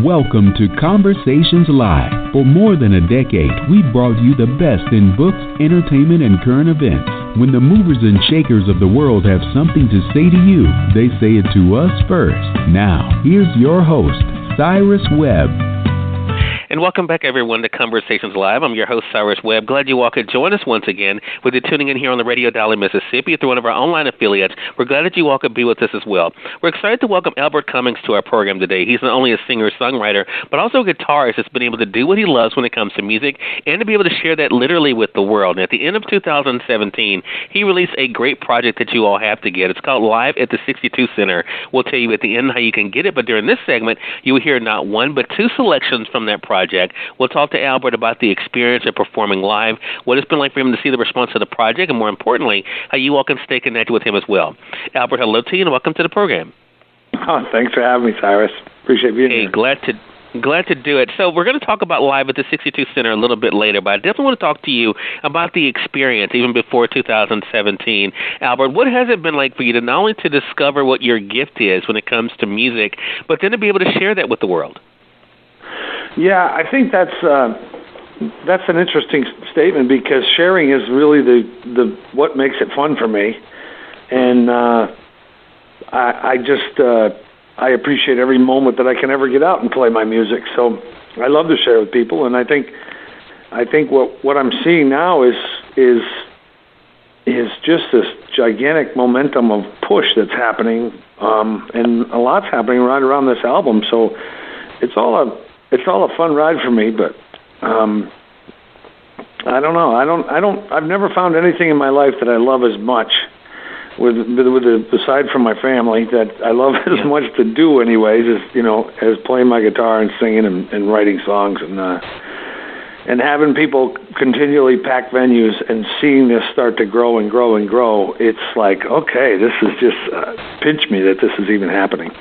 Welcome to Conversations Live. For more than a decade, we've brought you the best in books, entertainment, and current events. When the movers and shakers of the world have something to say to you, they say it to us first. Now, here's your host, Cyrus Webb. And welcome back, everyone, to Conversations Live. I'm your host, Cyrus Webb. Glad you all could join us once again, whether you're tuning in here on the radio dial in Mississippi or through one of our online affiliates. We're glad that you all could be with us as well. We're excited to welcome Albert Cummings to our program today. He's not only a singer-songwriter, but also a guitarist that's been able to do what he loves when it comes to music and to be able to share that literally with the world. And at the end of 2017, he released a great project that you all have to get. It's called Live at the 62 Center. We'll tell you at the end how you can get it, but during this segment, you will hear not one but two selections from that project. We'll talk to Albert about the experience of performing live, what it's been like for him to see the response to the project, and more importantly, how you all can stay connected with him as well. Albert, hello to you, and welcome to the program. Oh, thanks for having me, Cyrus. Appreciate being here. Glad to do it. So we're going to talk about Live at the 62 Center a little bit later, but I definitely want to talk to you about the experience even before 2017. Albert, what has it been like for you to not only to discover what your gift is when it comes to music, but then to be able to share that with the world? Yeah, I think that's an interesting statement because sharing is really the what makes it fun for me, and I appreciate every moment that I can ever get out and play my music. So I love to share with people, and I think what I'm seeing now is just this gigantic momentum of push that's happening, and a lot's happening right around this album. So it's all a fun ride for me, but I don't know. I've never found anything in my life that I love as much, aside from my family, that I love as much to do anyways, as playing my guitar and singing and writing songs and having people continually pack venues and seeing this start to grow and grow and grow. It's like, okay, this is just pinch me that this is even happening.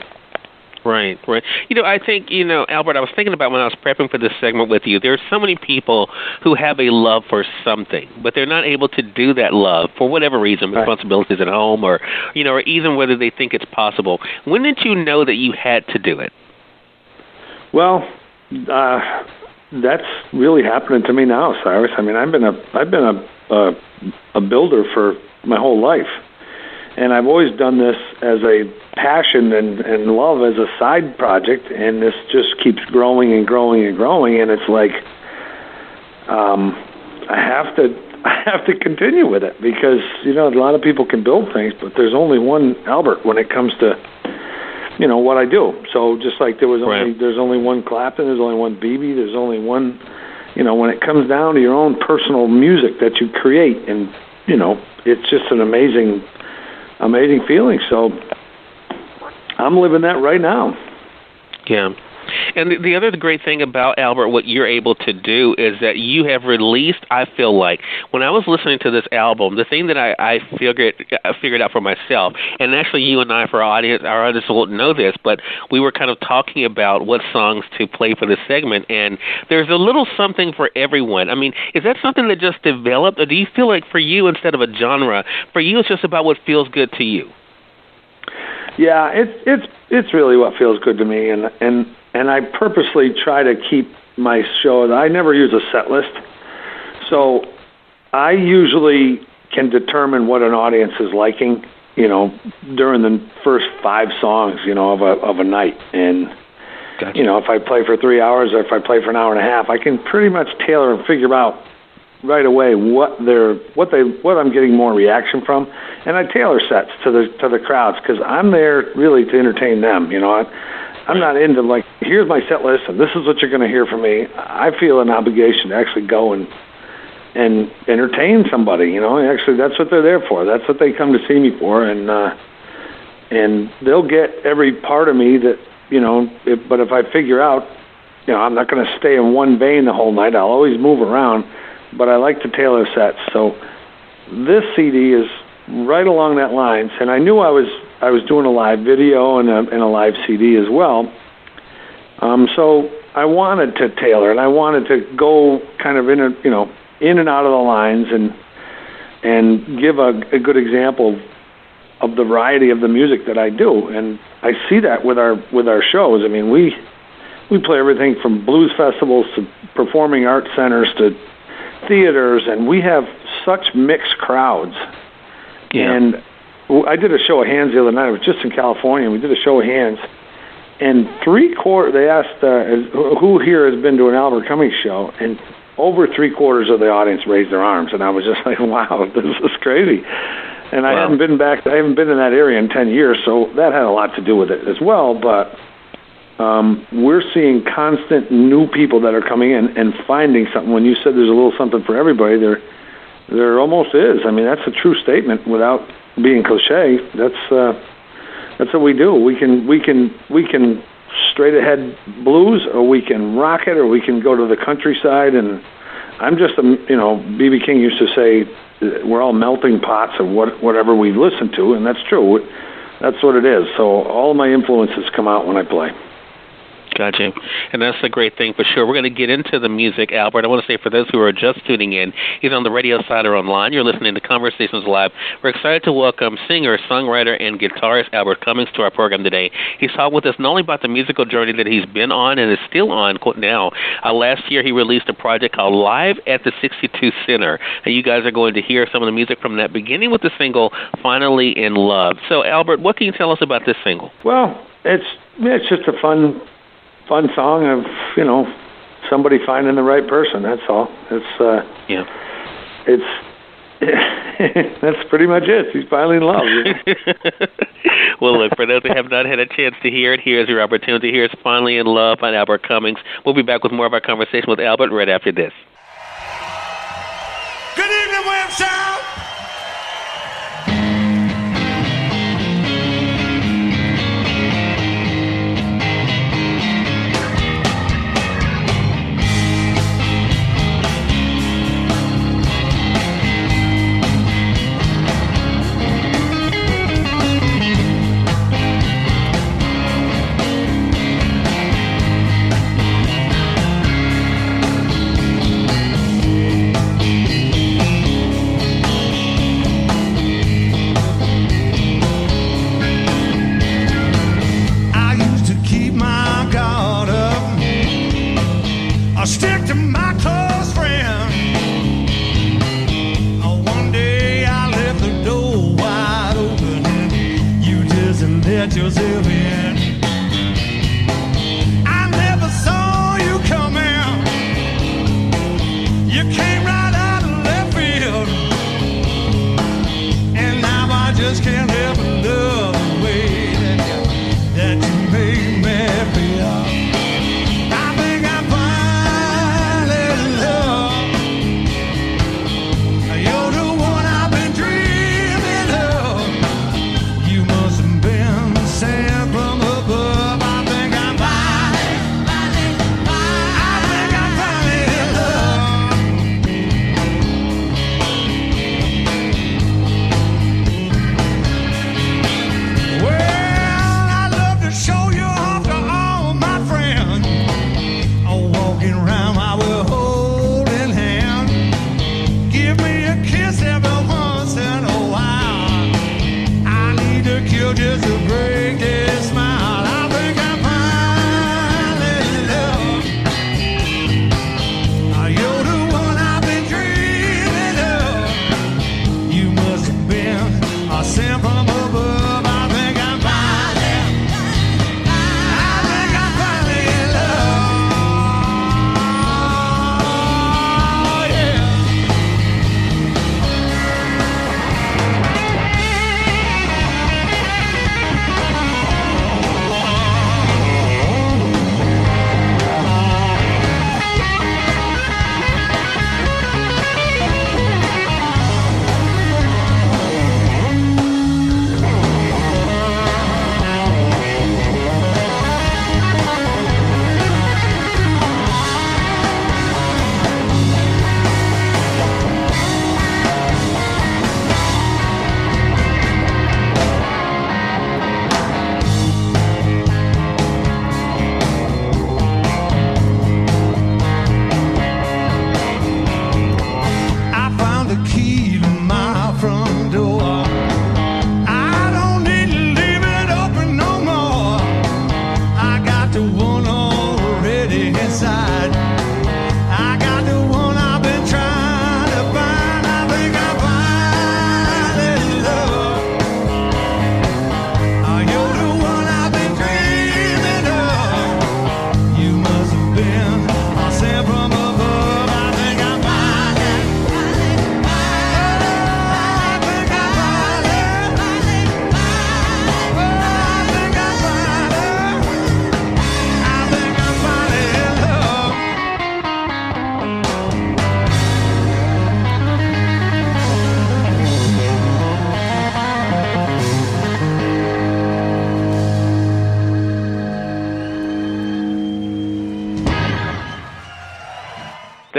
Right. I think, Albert, I was thinking about when I was prepping for this segment with you, there are so many people who have a love for something, but they're not able to do that love for whatever reason, responsibilities at home or even whether they think it's possible. When did you know that you had to do it? Well, that's really happening to me now, Cyrus. I mean, I've been a builder for my whole life. And I've always done this as a passion and love as a side project, and this just keeps growing and growing and growing. And it's like I have to continue with it because a lot of people can build things, but there's only one Albert when it comes to what I do. So just like there's only one Clapton, there's only one BB, there's only one. When it comes down to your own personal music that you create, and it's just an amazing feeling. So I'm living that right now. Yeah. And the other great thing about, Albert, what you're able to do is that you have released, I feel like, when I was listening to this album, the thing that I figured out for myself, and actually you and I, for our audience won't know this, but we were kind of talking about what songs to play for this segment, and there's a little something for everyone. I mean, is that something that just developed, or do you feel like for you, instead of a genre, for you it's just about what feels good to you? Yeah, it's really what feels good to me, and I purposely try to keep my shows. I never use a set list, so I usually can determine what an audience is liking, during the first 5 songs, of a night. And gotcha. If I play for 3 hours or if I play for an hour and a half, I can pretty much tailor and figure out right away what I'm getting more reaction from, and I tailor sets to the crowds because I'm there really to entertain them. I'm not into like, here's my set list and this is what you're going to hear from me. I feel an obligation to actually go and entertain somebody. Actually that's what they're there for. That's what they come to see me for, and they'll get every part of me that but if I figure out, I'm not going to stay in one vein the whole night. I'll always move around. But I like to tailor sets. So this CD is right along that lines, and I knew I was doing a live video and a live CD as well. So I wanted to tailor, and I wanted to go kind of in and out of the lines, and give a good example of the variety of the music that I do. And I see that with our shows. I mean, we play everything from blues festivals to performing arts centers to theaters, and we have such mixed crowds. Yeah. And I did a show of hands the other night. I was just in California, and we did a show of hands. And they asked who here has been to an Albert Cummings show, and over 3/4 of the audience raised their arms, and I was just like, "Wow, this is crazy." And I haven't been in that area in 10 years, so that had a lot to do with it as well. But we're seeing constant new people that are coming in and finding something. When you said there's a little something for everybody, there almost is. I mean, that's a true statement without being cliche. That's what we do. We can straight ahead blues, or we can rock it, or we can go to the countryside. And I'm just B.B. King used to say, we're all melting pots of whatever we listen to, and that's true. That's what it is. So all my influences come out when I play. Gotcha. And that's a great thing for sure. We're going to get into the music, Albert. I want to say for those who are just tuning in, either on the radio side or online, you're listening to Conversations Live. We're excited to welcome singer, songwriter, and guitarist Albert Cummings to our program today. He's talking with us not only about the musical journey that he's been on and is still on now. Last year, he released a project called Live at the 62 Center. And you guys are going to hear some of the music from that, beginning with the single, Finally in Love. So, Albert, what can you tell us about this single? Well, it's just a fun song of, somebody finding the right person. That's all. That's pretty much it. He's finally in love. Well, look, for those who have not had a chance to hear it, here's your opportunity. Here's Finally in Love by Albert Cummings. We'll be back with more of our conversation with Albert right after this. Good evening, Webb Sound. I'll stick to my close friend. Oh, one day I left the door wide open and you just let yourself in. I never saw you coming. You came right out of left field. And now I just can't help but love the way that you made me feel. Santa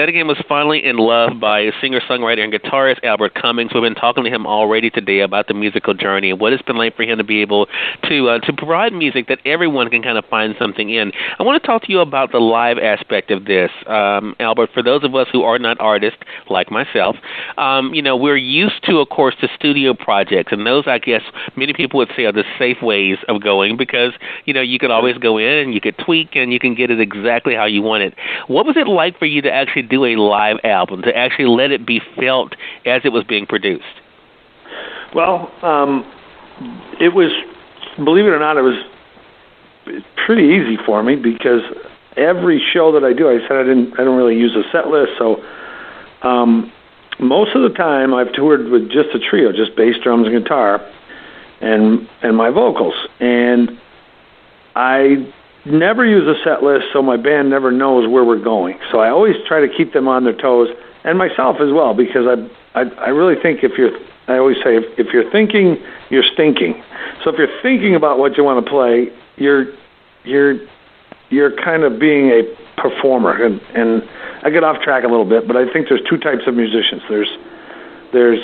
That again was Finally in Love by singer, songwriter, and guitarist Albert Cummings. We've been talking to him already today about the musical journey and what it's been like for him to be able to provide music that everyone can kind of find something in. I want to talk to you about the live aspect of this, Albert. For those of us who are not artists like myself, we're used to, of course, the studio projects, and those, I guess, many people would say are the safe ways of going because you could always go in and you could tweak and you can get it exactly how you want it. What was it like for you to actually do a live album, to actually let it be felt as it was being produced? Well, it was, believe it or not, it was pretty easy for me because every show that I do, I said I don't really use a set list, so most of the time I've toured with just a trio, just bass, drums, and guitar, and my vocals, and I never use a set list, so my band never knows where we're going. So I always try to keep them on their toes, and myself as well, because I really think I always say if you're thinking, you're stinking. So if you're thinking about what you want to play, you're kind of being a performer. And I get off track a little bit, but I think there's two types of musicians. There's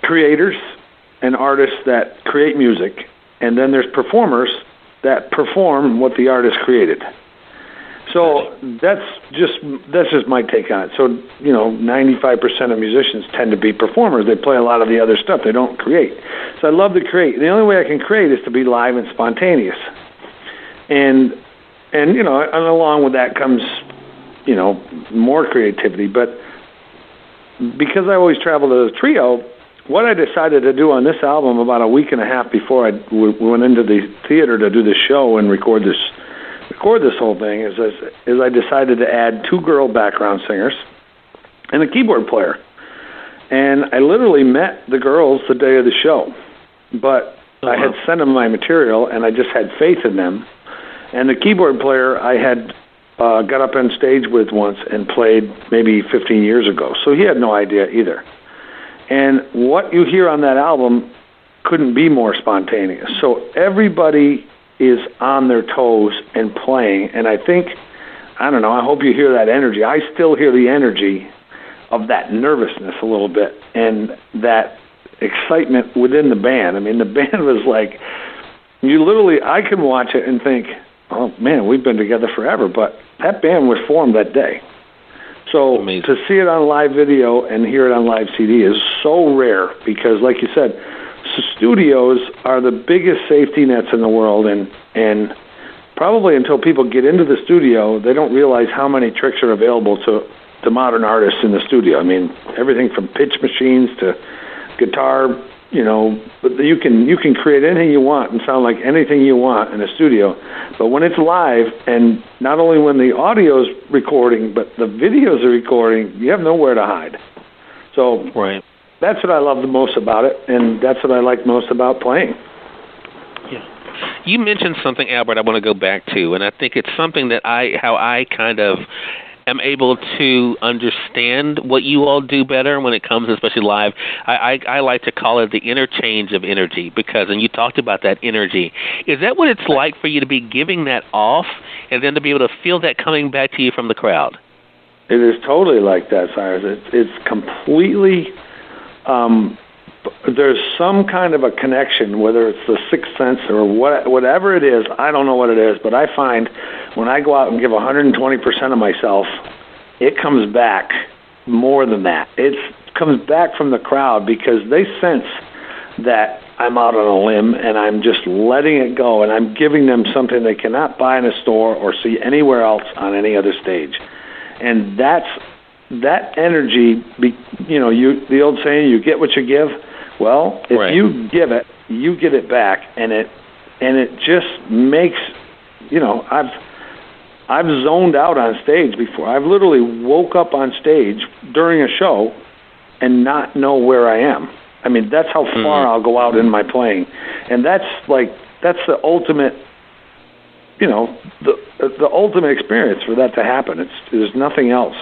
creators and artists that create music, and then there's performers that perform what the artist created. So that's just my take on it. So 95% of musicians tend to be performers. They play a lot of the other stuff. They don't create. So I love to create. The only way I can create is to be live and spontaneous. And along with that comes more creativity. But because I always traveled as a trio, what I decided to do on this album about a week and a half before I went into the theater to do the show and record this whole thing is I decided to add 2 girl background singers and a keyboard player. And I literally met the girls the day of the show, but I had sent them my material and I just had faith in them. And the keyboard player I had got up on stage with once and played maybe 15 years ago, so he had no idea either. And what you hear on that album couldn't be more spontaneous. So everybody is on their toes and playing. And I think, I don't know, I hope you hear that energy. I still hear the energy of that nervousness a little bit and that excitement within the band. I mean, the band was like, I can watch it and think, oh, man, we've been together forever. But that band was formed that day. So amazing. To see it on live video and hear it on live CD is so rare because, like you said, studios are the biggest safety nets in the world, and probably until people get into the studio, they don't realize how many tricks are available to modern artists in the studio. I mean, everything from pitch machines to guitar, but you can create anything you want and sound like anything you want in a studio. But when it's live, and not only when the audio's recording, but the videos are recording, you have nowhere to hide. So right. That's what I love the most about it, and that's what I like most about playing. Yeah. You mentioned something, Albert, I want to go back to, and I think it's something that how I kind of am able to understand what you all do better when it comes, especially live. I like to call it the interchange of energy and you talked about that energy. Is that what it's like for you to be giving that off and then to be able to feel that coming back to you from the crowd? It is totally like that, Cyrus. It's completely... there's some kind of a connection, whether it's the sixth sense or whatever it is. I don't know what it is, but I find when I go out and give 120% of myself, it comes back more than that. It comes back from the crowd because they sense that I'm out on a limb and I'm just letting it go, and I'm giving them something they cannot buy in a store or see anywhere else on any other stage. And that energy, the old saying, you get what you give. Well, if right. You give it, you get it back, and it just makes, I've zoned out on stage before. I've literally woke up on stage during a show and not know where I am. I mean, that's how far I'll go out in my playing, and that's the ultimate, the ultimate experience for that to happen. There's nothing else.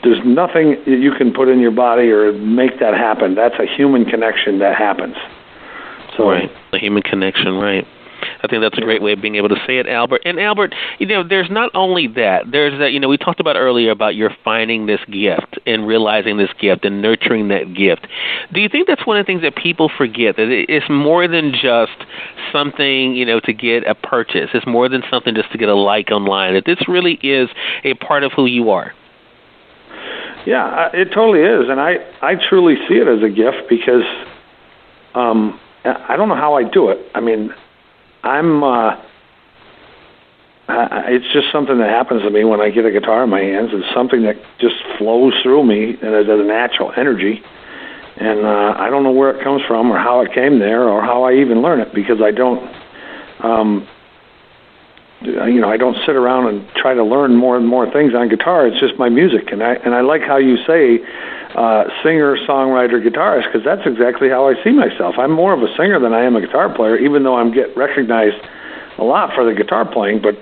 There's nothing you can put in your body or make that happen. That's a human connection that happens. So, right, a human connection, right. I think that's a great way of being able to say it, Albert. And Albert, there's not only that. There's that, we talked about earlier about your finding this gift and realizing this gift and nurturing that gift. Do you think that's one of the things that people forget, that it's more than just something, to get a purchase? It's more than something just to get a like online, that this really is a part of who you are? Yeah, it totally is. And I truly see it as a gift because I don't know how I do it. I mean, it's just something that happens to me when I get a guitar in my hands. It's something that just flows through me and as a natural energy. And I don't know where it comes from or how it came there or how I even learn it, because I don't, I don't sit around and try to learn more and more things on guitar. It's just my music. And I like how you say singer, songwriter, guitarist, because that's exactly how I see myself. I'm more of a singer than I am a guitar player, even though I'm get recognized a lot for the guitar playing, but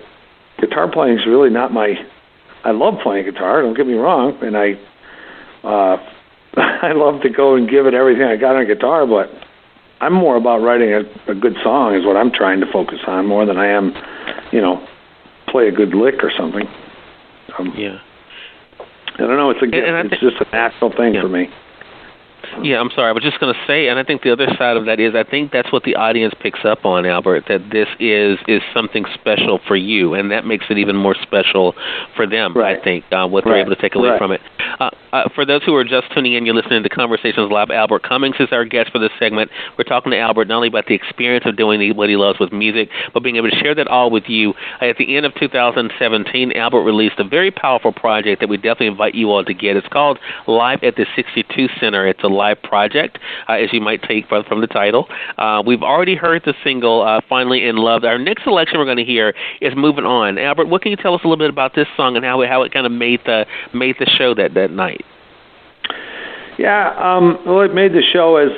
guitar playing is really not I love playing guitar, don't get me wrong, and I love to go and give it everything I got on guitar, but I'm more about writing a good song is what I'm trying to focus on more than I am, play a good lick or something. Yeah. I don't know, it's just a natural thing for me. Yeah, I'm sorry. I was just going to say, and I think the other side of that is I think that's what the audience picks up on, Albert, that this is something special for you, and that makes it even more special for them, right. I think, what they're able to take away from it. For those who are just tuning in, you're listening to Conversations Live. Albert Cummings is our guest for this segment. We're talking to Albert not only about the experience of doing what he loves with music, but being able to share that all with you. At the end of 2017, Albert released a very powerful project that we definitely invite you all to get. It's called Live at the 62 Center. It's a live project, as you might take from the title. We've already heard the single, Finally in Love. Our next selection we're going to hear is Moving On. Albert, what can you tell us a little bit about this song and how it kind of made the show that night? Yeah, well, it made the show as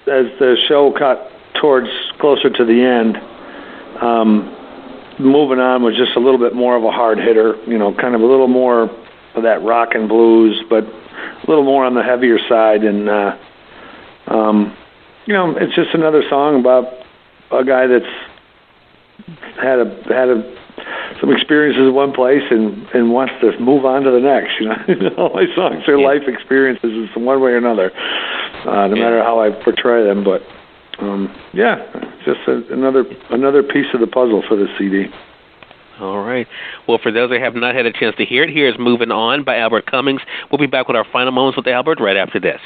the show got closer to the end. Moving On was just a little bit more of a hard hitter, kind of a little more of that rock and blues, but a little more on the heavier side. And, it's just another song about a guy that's had some experiences in one place and wants to move on to the next. All my songs are life experiences in one way or another, no matter how I portray them. But it's just another piece of the puzzle for the CD. All right. Well, for those that have not had a chance to hear it, here's Moving On by Albert Cummings. We'll be back with our final moments with Albert right after this.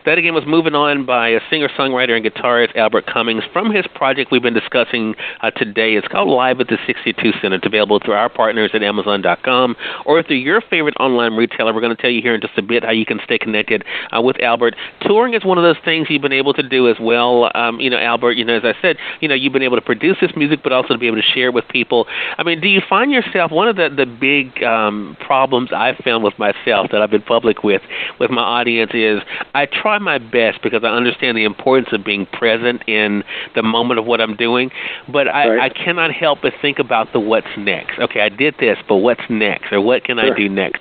That again was Moving On by a singer-songwriter and guitarist Albert Cummings from his project we've been discussing today. It's called Live at the 62 Center. It's available through our partners at Amazon.com or through your favorite online retailer. We're going to tell you here in just a bit how you can stay connected with Albert. Touring is one of those things you've been able to do as well. Albert, as I said, you've been able to produce this music, but also to be able to share it with people. I mean, do you find yourself, one of the big problems I've found with myself that I've been public with my audience is I try my best because I understand the importance of being present in the moment of what I'm doing, but I cannot help but think about the what's next. Okay, I did this, but what's next, or what can I do next?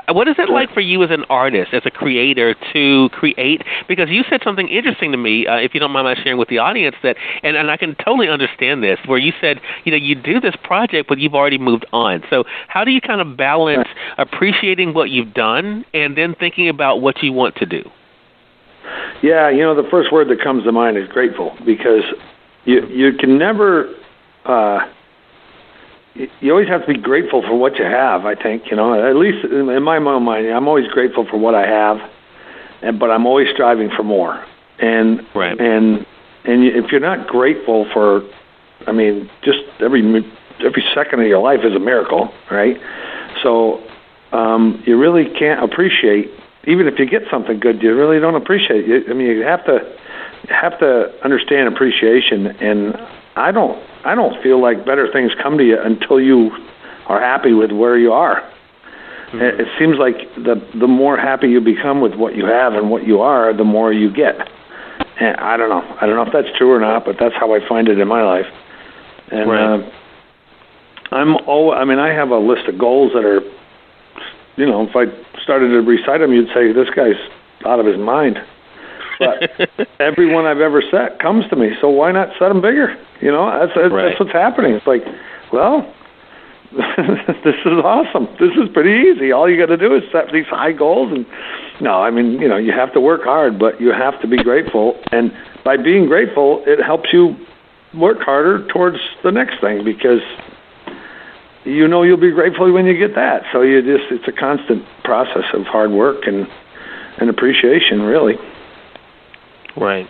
What is it like for you as an artist, as a creator, to create? Because you said something interesting to me, if you don't mind my sharing with the audience, that, and I can totally understand this, where you said, you do this project, but you've already moved on. So how do you kind of balance appreciating what you've done and then thinking about what you want to do? Yeah, the first word that comes to mind is grateful, because you can never, you always have to be grateful for what you have, I think, at least in my mind, I'm always grateful for what I have, but I'm always striving for more. And if you're not grateful for, just every second of your life is a miracle, right? So you really can't appreciate. Even if you get something good, you really don't appreciate it. You have to understand appreciation, and I don't feel like better things come to you until you are happy with where you are. Mm-hmm. It seems like the more happy you become with what you have and what you are, the more you get. And I don't know if that's true or not, but that's how I find it in my life. And I have a list of goals that are, if I started to recite them, you'd say, this guy's out of his mind. But every one I've ever set comes to me, so why not set them bigger? That's what's happening. It's like, well, this is awesome. This is pretty easy. All you got to do is set these high goals. And you have to work hard, but you have to be grateful. And by being grateful, it helps you work harder towards the next thing, because you'll be grateful when you get that. So it's a constant process of hard work and appreciation, really. Right.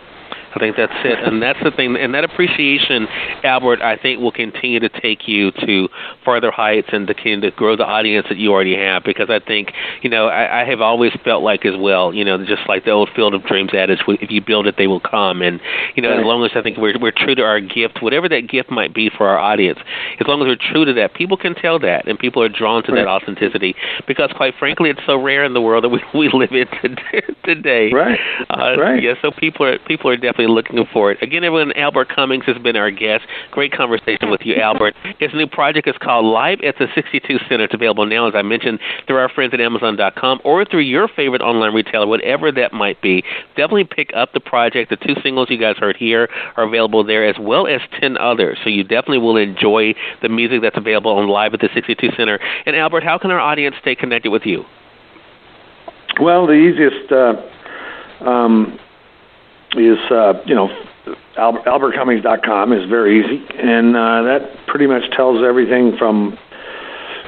I think that's it, and that's the thing. And that appreciation, Albert, I think will continue to take you to farther heights and to continue to grow the audience that you already have. Because I think, I have always felt like as well, just like the old Field of Dreams adage, if you build it, they will come. And as long as I think we're true to our gift, whatever that gift might be for our audience, as long as we're true to that, people can tell that, and people are drawn to that authenticity. Because quite frankly, it's so rare in the world that we live in today. Right. Yeah. So people are definitely looking for it. Again, everyone, Albert Cummings has been our guest. Great conversation with you, Albert. His new project is called Live at the 62 Center. It's available now, as I mentioned, through our friends at Amazon.com or through your favorite online retailer, whatever that might be. Definitely pick up the project. The 2 singles you guys heard here are available there, as well as 10 others. So you definitely will enjoy the music that's available on Live at the 62 Center. And Albert, how can our audience stay connected with you? Well, the easiest is, AlbertCummings.com is very easy, and that pretty much tells everything from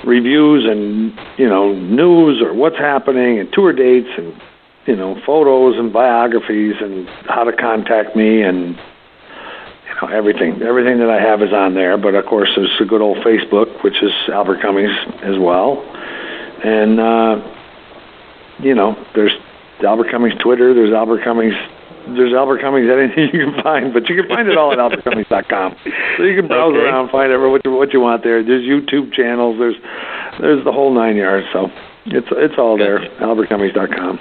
reviews and, news or what's happening and tour dates and, photos and biographies and how to contact me and, everything. Everything that I have is on there, but of course there's the good old Facebook, which is Albert Cummings as well. And, there's Albert Cummings Twitter, there's Albert Cummings anything you can find, but you can find it all at albertcummings.com. So you can browse around, find what you want there. There's YouTube channels, there's the whole 9 yards. So it's all there, albertcummings.com.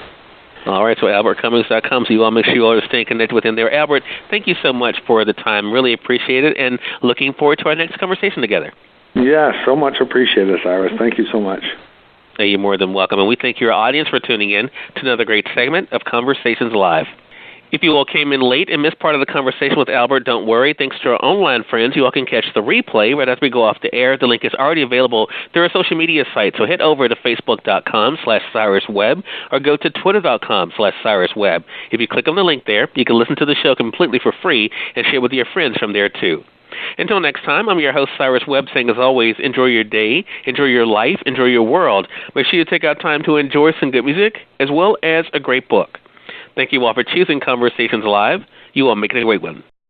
All right, so albertcummings.com, so you all make sure you all are staying connected with him there. Albert, thank you so much for the time. Really appreciate it, and looking forward to our next conversation together. Yeah, so much appreciated, Cyrus. Thank you so much. Hey, you're more than welcome, and we thank your audience for tuning in to another great segment of Conversations Live. If you all came in late and missed part of the conversation with Albert, don't worry. Thanks to our online friends, you all can catch the replay right as we go off the air. The link is already available through our social media site, so head over to Facebook.com/Cyrus Webb or go to Twitter.com/Cyrus Webb. If you click on the link there, you can listen to the show completely for free and share with your friends from there, too. Until next time, I'm your host, Cyrus Webb, saying, as always, enjoy your day, enjoy your life, enjoy your world. Make sure you take out time to enjoy some good music as well as a great book. Thank you all for choosing Conversations Live. You all make it a great one.